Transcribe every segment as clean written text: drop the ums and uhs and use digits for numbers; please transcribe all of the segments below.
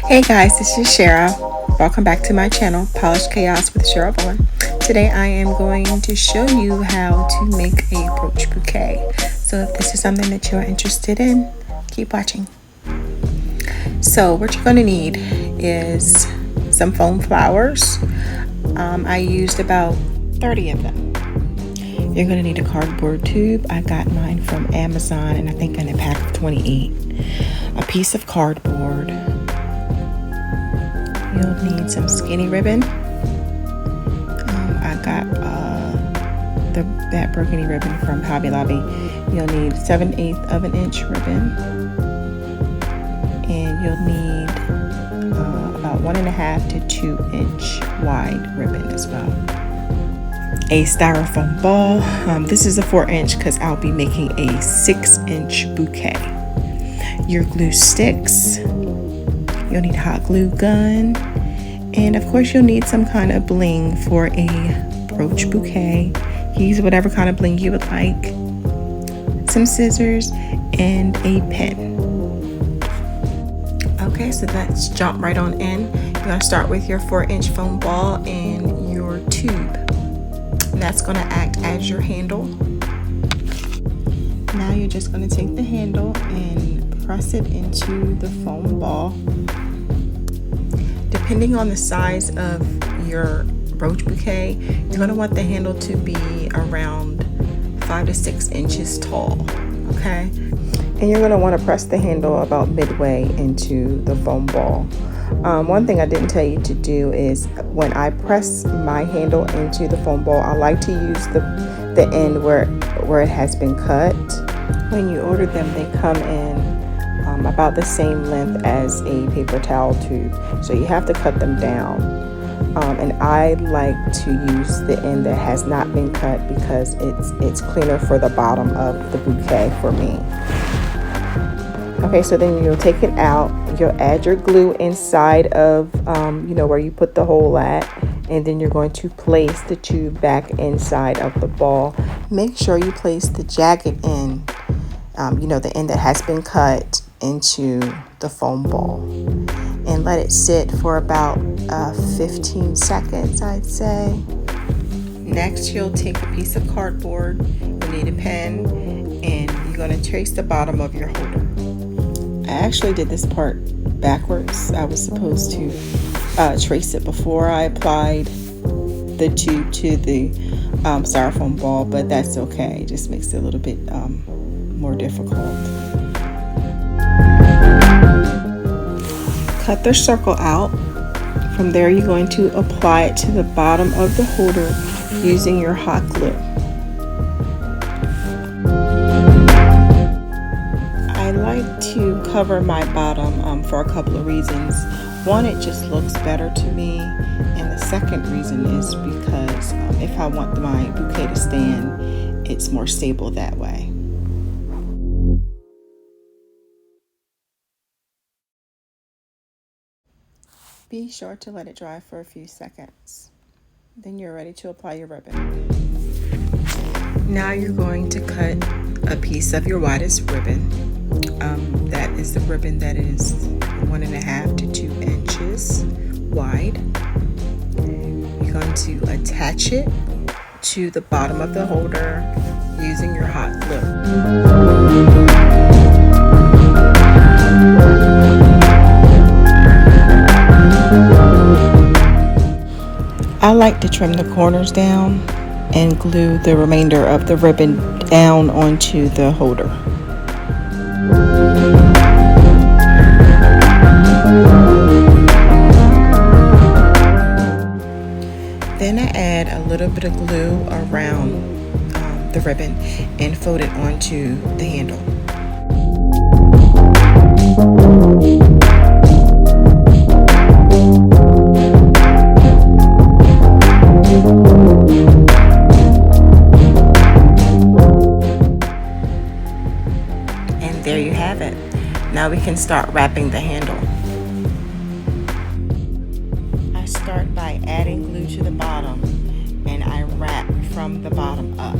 Hey guys, this is Shara. Welcome back to my channel, Polished Chaos with Shara Vaughn. Today I am going to show you how to make a brooch bouquet. So if this is something that you're interested in, keep watching. So what you're going to need is some foam flowers. I used about 30 of them. You're going to need a cardboard tube. I got mine from Amazon, and I think in a pack of 28. A piece of cardboard. You'll need some skinny ribbon. I got that burgundy ribbon from Hobby Lobby. You'll need 7/8 of an inch ribbon, and you'll need about 1.5 to 2 inch wide ribbon as well. A styrofoam ball. This is a 4-inch because I'll be making a 6-inch bouquet. Your glue sticks. You'll need a hot glue gun, and of course you'll need some kind of bling for a brooch bouquet. Use whatever kind of bling you would like. Some scissors and a pen. Okay, so let's jump right on in. You're going to start with your 4-inch foam ball and your tube. And that's going to act as your handle. Now you're just going to take the handle and press it into the foam ball. Depending on the size of your brooch bouquet, you're going to want the handle to be around 5 to 6 inches tall, okay? And you're going to want to press the handle about midway into the foam ball. One thing I didn't tell you to do is when I press my handle into the foam ball, I like to use the end where it has been cut. When you order them, they come in about the same length as a paper towel tube, so you have to cut them down. And I like to use the end that has not been cut because it's cleaner for the bottom of the bouquet for me. Okay, so then you'll take it out. You'll add your glue inside of where you put the hole at, and then you're going to place the tube back inside of the ball. Make sure you place the jagged end, the end that has been cut, into the foam ball, and let it sit for about 15 seconds, I'd say. Next, you'll take a piece of cardboard. You'll need a pen, and you're going to trace the bottom of your holder. I actually did this part backwards. I was supposed to trace it before I applied the tube to the styrofoam ball, but that's okay. It just makes it a little bit more difficult. Cut the circle out. From there, you're going to apply it to the bottom of the holder using your hot glue. I like to cover my bottom for a couple of reasons. One, it just looks better to me, and the second reason is because if I want my bouquet to stand, it's more stable that way. Be sure to let it dry for a few seconds. Then you're ready to apply your ribbon. Now you're going to cut a piece of your widest ribbon. That is the ribbon that is 1.5 to 2 inches wide. You're going to attach it to the bottom of the holder using your hot glue. I like to trim the corners down and glue the remainder of the ribbon down onto the holder. Then I add a little bit of glue around the ribbon and fold it onto the handle. Now we can start wrapping the handle. I start by adding glue to the bottom, and I wrap from the bottom up.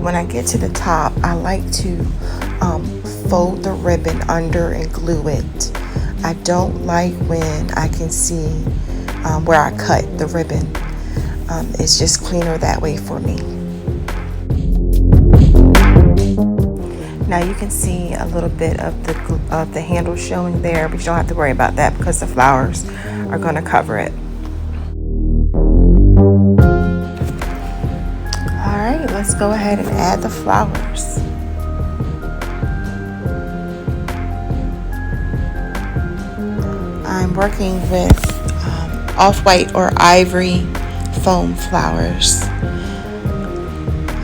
When I get to the top, I like to fold the ribbon under and glue it. I don't like when I can see where I cut the ribbon. It's just cleaner that way for me. Now you can see a little bit of the handle showing there, but you don't have to worry about that because the flowers are going to cover it. Alright, let's go ahead and add the flowers. I'm working with off-white or ivory foam flowers,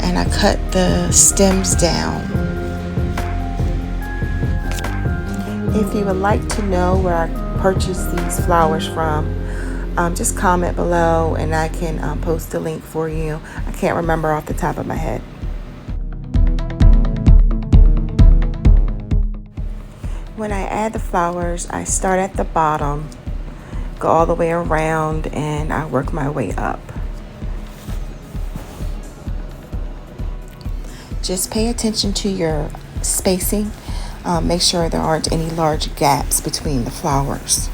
and I cut the stems down. If you would like to know where I purchased these flowers from, just comment below and I can post a link for you. I can't remember off the top of my head. When I add the flowers, I start at the bottom, go all the way around, and I work my way up. Just pay attention to your spacing. Make sure there aren't any large gaps between the flowers.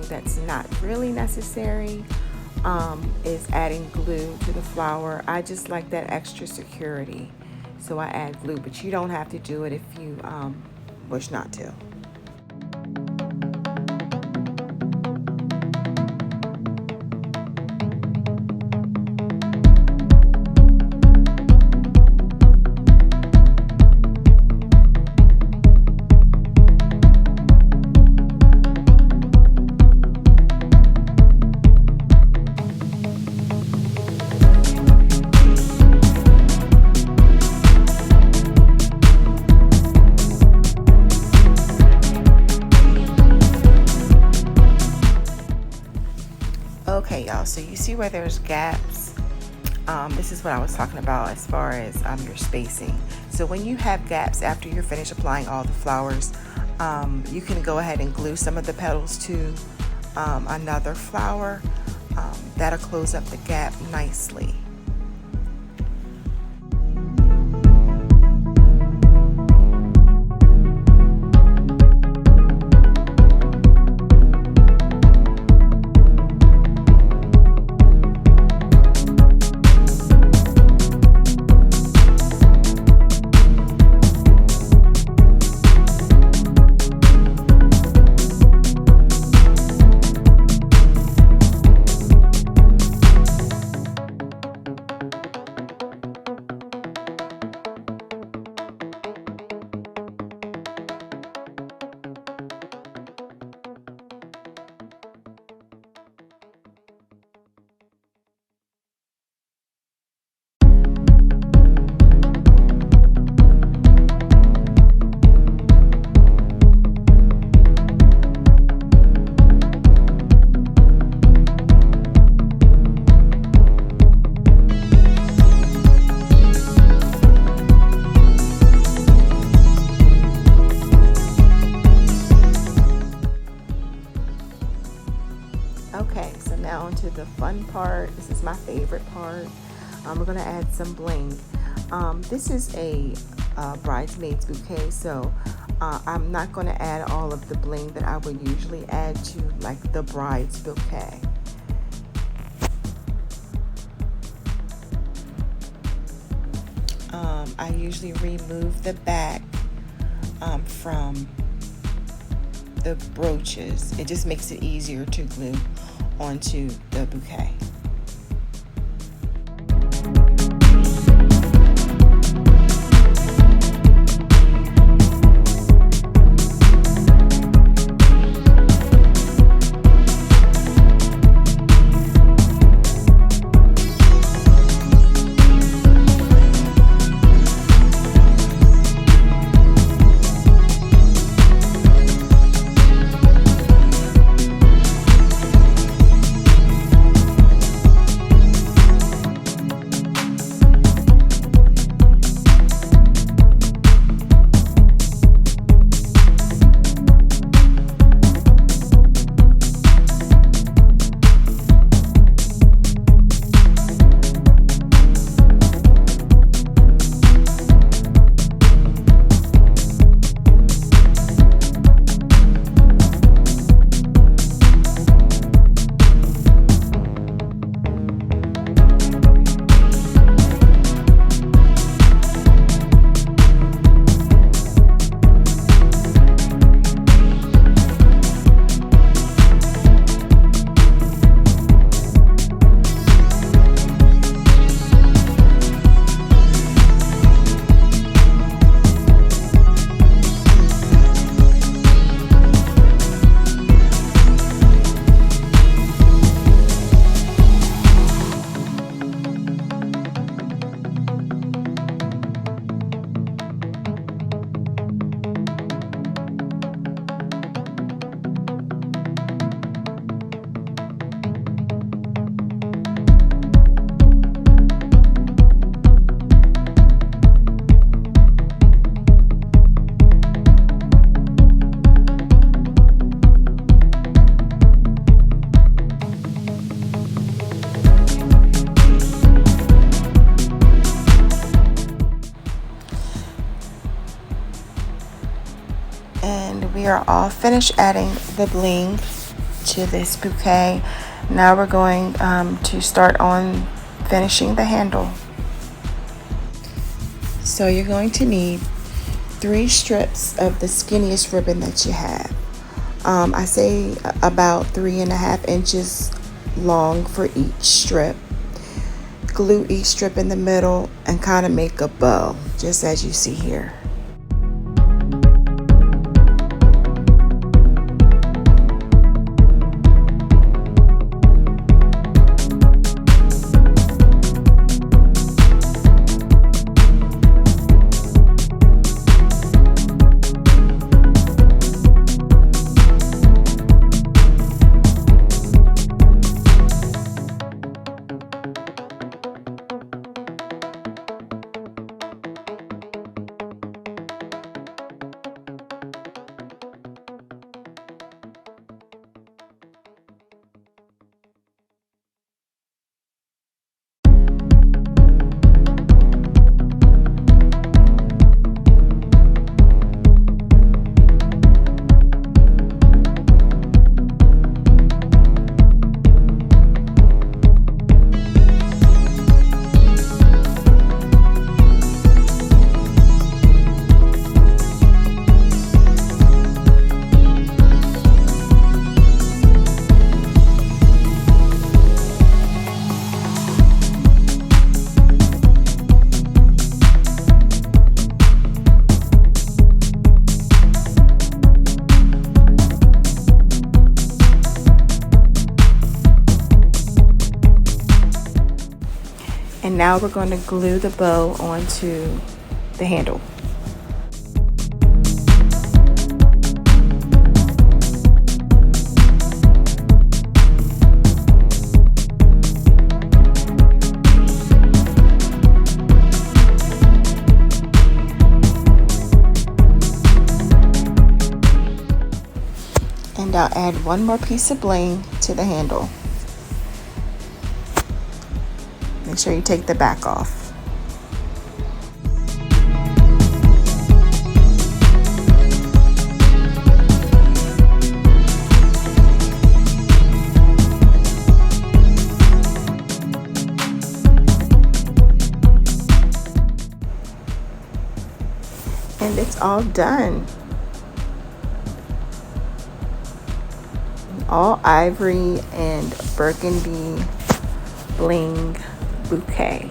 That's not really necessary is adding glue to the flower. I just like that extra security, so I add glue, but you don't have to do it if you wish not to. Okay, y'all, so you see where there's gaps? This is what I was talking about as far as your spacing. So when you have gaps after you're finished applying all the flowers, you can go ahead and glue some of the petals to another flower. That'll close up the gap nicely. Okay, so now onto the fun part. This is my favorite part. We're gonna add some bling. This is a bridesmaid's bouquet, so I'm not gonna add all of the bling that I would usually add to like the bride's bouquet. I usually remove the back from the brooches. It just makes it easier to glue onto the bouquet. And we are all finished adding the bling to this bouquet. Now we're going to start on finishing the handle. So you're going to need 3 strips of the skinniest ribbon that you have. I say about 3.5 inches long for each strip. Glue each strip in the middle and kind of make a bow, just as you see here. And now we're going to glue the bow onto the handle. And I'll add one more piece of bling to the handle. Make sure you take the back off. And it's all done. All ivory and burgundy bling bouquet.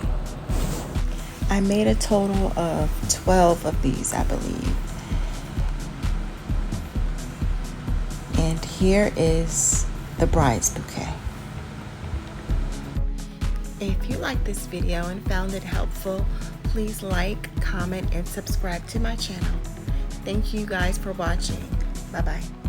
I made a total of 12 of these, I believe. And here is the bride's bouquet. If you liked this video and found it helpful, please like, comment, and subscribe to my channel. Thank you guys for watching. Bye-bye.